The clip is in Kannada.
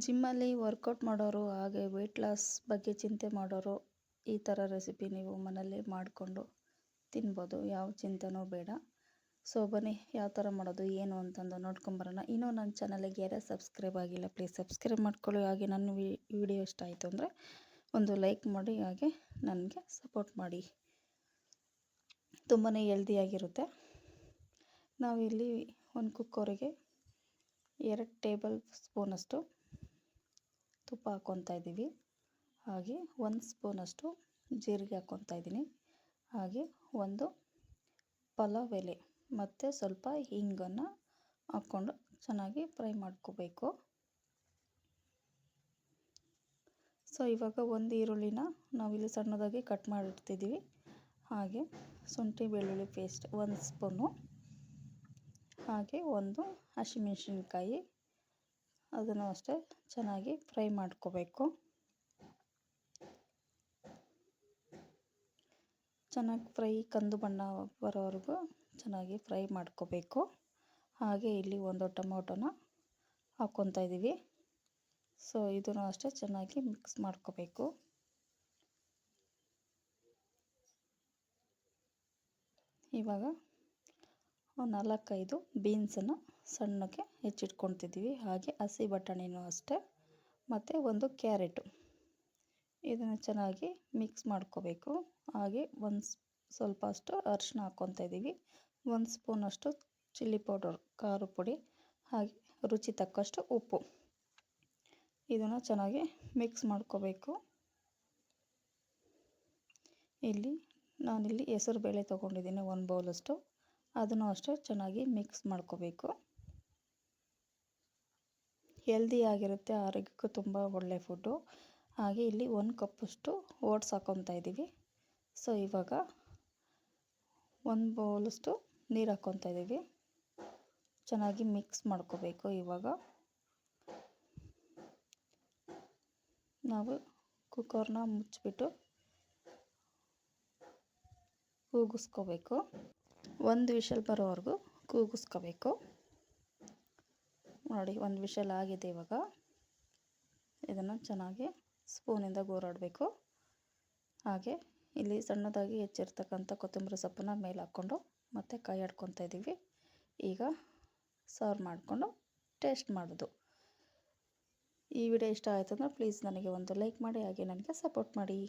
ಜಿಮ್ಮಲ್ಲಿ ವರ್ಕೌಟ್ ಮಾಡೋರು ಹಾಗೆ ವೆಯ್ಟ್ ಲಾಸ್ ಬಗ್ಗೆ ಚಿಂತೆ ಮಾಡೋರು ಈ ಥರ ರೆಸಿಪಿ ನೀವು ಮನೇಲಿ ಮಾಡಿಕೊಂಡು ತಿನ್ಬೋದು. ಯಾವ ಚಿಂತೆನೂ ಬೇಡ. ಸೊ ಬನ್ನಿ ಯಾವ ಥರ ಮಾಡೋದು ಏನು ಅಂತಂದು ನೋಡ್ಕೊಂಬರೋಣ. ಇನ್ನೂ ನನ್ನ ಚಾನಲಿಗೆ ಯಾರೇ ಸಬ್ಸ್ಕ್ರೈಬ್ ಆಗಿಲ್ಲ ಪ್ಲೀಸ್ ಸಬ್ಸ್ಕ್ರೈಬ್ ಮಾಡ್ಕೊಳ್ಳಿ. ಹಾಗೆ ನನ್ನ ವಿಡಿಯೋ ಇಷ್ಟ ಆಯಿತು ಅಂದರೆ ಒಂದು ಲೈಕ್ ಮಾಡಿ, ಹಾಗೆ ನನಗೆ ಸಪೋರ್ಟ್ ಮಾಡಿ. ತುಂಬಾ ಹೆಲ್ದಿಯಾಗಿರುತ್ತೆ. ನಾವಿಲ್ಲಿ ಒಂದು ಕುಕ್ಕರಿಗೆ 2 ಟೇಬಲ್ ಸ್ಪೂನಷ್ಟು ತುಪ್ಪ ಹಾಕ್ಕೊತಾ ಇದ್ದೀವಿ. ಹಾಗೆ 1 ಸ್ಪೂನಷ್ಟು ಜೀರಿಗೆ ಹಾಕ್ಕೊತಾ ಇದ್ದೀನಿ. ಹಾಗೆ ಒಂದು ಪಲಾವ್ ಎಲೆ ಮತ್ತು ಸ್ವಲ್ಪ ಹಿಂಗನ್ನು ಹಾಕ್ಕೊಂಡು ಚೆನ್ನಾಗಿ ಫ್ರೈ ಮಾಡ್ಕೋಬೇಕು. ಸೊ ಇವಾಗ ಒಂದು ಈರುಳ್ಳಿನ ನಾವಿಲ್ಲಿ ಸಣ್ಣದಾಗಿ ಕಟ್ ಮಾಡಿಡ್ತಿದ್ದೀವಿ. ಹಾಗೆ ಶುಂಠಿ ಬೆಳ್ಳುಳ್ಳಿ ಪೇಸ್ಟ್ 1 ಸ್ಪೂನು, ಹಾಗೆ ಒಂದು ಹಸಿಮೆಣಸಿನ್ಕಾಯಿ, ಅದನ್ನು ಅಷ್ಟೇ ಚೆನ್ನಾಗಿ ಫ್ರೈ ಮಾಡ್ಕೋಬೇಕು. ಚೆನ್ನಾಗಿ ಫ್ರೈ ಕಂದು ಬಣ್ಣ ಬರೋವರೆಗೂ ಚೆನ್ನಾಗಿ ಫ್ರೈ ಮಾಡ್ಕೋಬೇಕು. ಹಾಗೆ ಇಲ್ಲಿ ಒಂದು ಟೊಮೊಟೊನ ಹಾಕ್ಕೊತಾ ಇದ್ದೀವಿ. ಸೊ ಇದನ್ನು ಅಷ್ಟೇ ಚೆನ್ನಾಗಿ ಮಿಕ್ಸ್ ಮಾಡ್ಕೋಬೇಕು. ಇವಾಗ 4-5 ಬೀನ್ಸನ್ನು ಸಣ್ಣಕ್ಕೆ ಹೆಚ್ಚಿಟ್ಕೊತಿದ್ದೀವಿ. ಹಾಗೆ ಹಸಿ ಬಟಾಣಿನೂ ಅಷ್ಟೇ, ಮತ್ತು ಒಂದು ಕ್ಯಾರೆಟು, ಇದನ್ನು ಚೆನ್ನಾಗಿ ಮಿಕ್ಸ್ ಮಾಡ್ಕೋಬೇಕು. ಹಾಗೆ ಸ್ವಲ್ಪ ಅಷ್ಟು ಅರಿಶಿನ ಹಾಕ್ಕೊತಾ ಇದ್ದೀವಿ. 1 ಸ್ಪೂನಷ್ಟು ಚಿಲ್ಲಿ ಪೌಡರ್ ಖಾರ ಪುಡಿ, ಹಾಗೆ ರುಚಿ ತಕ್ಕಷ್ಟು ಉಪ್ಪು, ಇದನ್ನು ಚೆನ್ನಾಗಿ ಮಿಕ್ಸ್ ಮಾಡ್ಕೋಬೇಕು. ನಾನಿಲ್ಲಿ ಹೆಸರು ಬೇಳೆ ತೊಗೊಂಡಿದ್ದೀನಿ 1 ಬೌಲಷ್ಟು, ಅದನ್ನು ಅಷ್ಟೇ ಚೆನ್ನಾಗಿ ಮಿಕ್ಸ್ ಮಾಡ್ಕೋಬೇಕು. ಹೆಲ್ದಿಯಾಗಿರುತ್ತೆ, ಆರೋಗ್ಯಕ್ಕೂ ತುಂಬ ಒಳ್ಳೆಯ ಫುಡ್ಡು. ಹಾಗೆ ಇಲ್ಲಿ 1 ಕಪ್ಪಷ್ಟು ಓಟ್ಸ್ ಹಾಕ್ಕೊತಾ ಇದ್ದೀವಿ. ಸೊ ಇವಾಗ 1 ಬೌಲಷ್ಟು ನೀರು ಹಾಕ್ಕೊತಾ ಇದ್ದೀವಿ. ಚೆನ್ನಾಗಿ ಮಿಕ್ಸ್ ಮಾಡ್ಕೋಬೇಕು. ಇವಾಗ ನಾವು ಕುಕ್ಕರ್ನ ಮುಚ್ಚಿಬಿಟ್ಟು ಕೂಗಿಸ್ಕೋಬೇಕು. 1 ವಿಷಲ್ ಬರೋವರೆಗೂ ಕೂಗಿಸ್ಕೋಬೇಕು. ನೋಡಿ 1 ವಿಷಲ್ ಆಗಿದೆ. ಇವಾಗ ಇದನ್ನು ಚೆನ್ನಾಗಿ ಸ್ಪೂನಿಂದ ಗೋರಾಡಬೇಕು. ಹಾಗೆ ಇಲ್ಲಿ ಸಣ್ಣದಾಗಿ ಹೆಚ್ಚಿರ್ತಕ್ಕಂಥ ಕೊತ್ತಂಬರಿ ಸೊಪ್ಪನ್ನ ಮೇಲೆ ಹಾಕ್ಕೊಂಡು ಮತ್ತೆ ಕಾಯಿ ಆಡ್ಕೊತಾ ಇದ್ದೀವಿ. ಈಗ ಸರ್ವ್ ಮಾಡಿಕೊಂಡು ಟೇಸ್ಟ್ ಮಾಡೋದು. ಈ ವಿಡಿಯೋ ಇಷ್ಟ ಆಯಿತು ಅಂದರೆ ಪ್ಲೀಸ್ ನನಗೆ ಒಂದು ಲೈಕ್ ಮಾಡಿ, ಹಾಗೆ ನನಗೆ ಸಪೋರ್ಟ್ ಮಾಡಿ.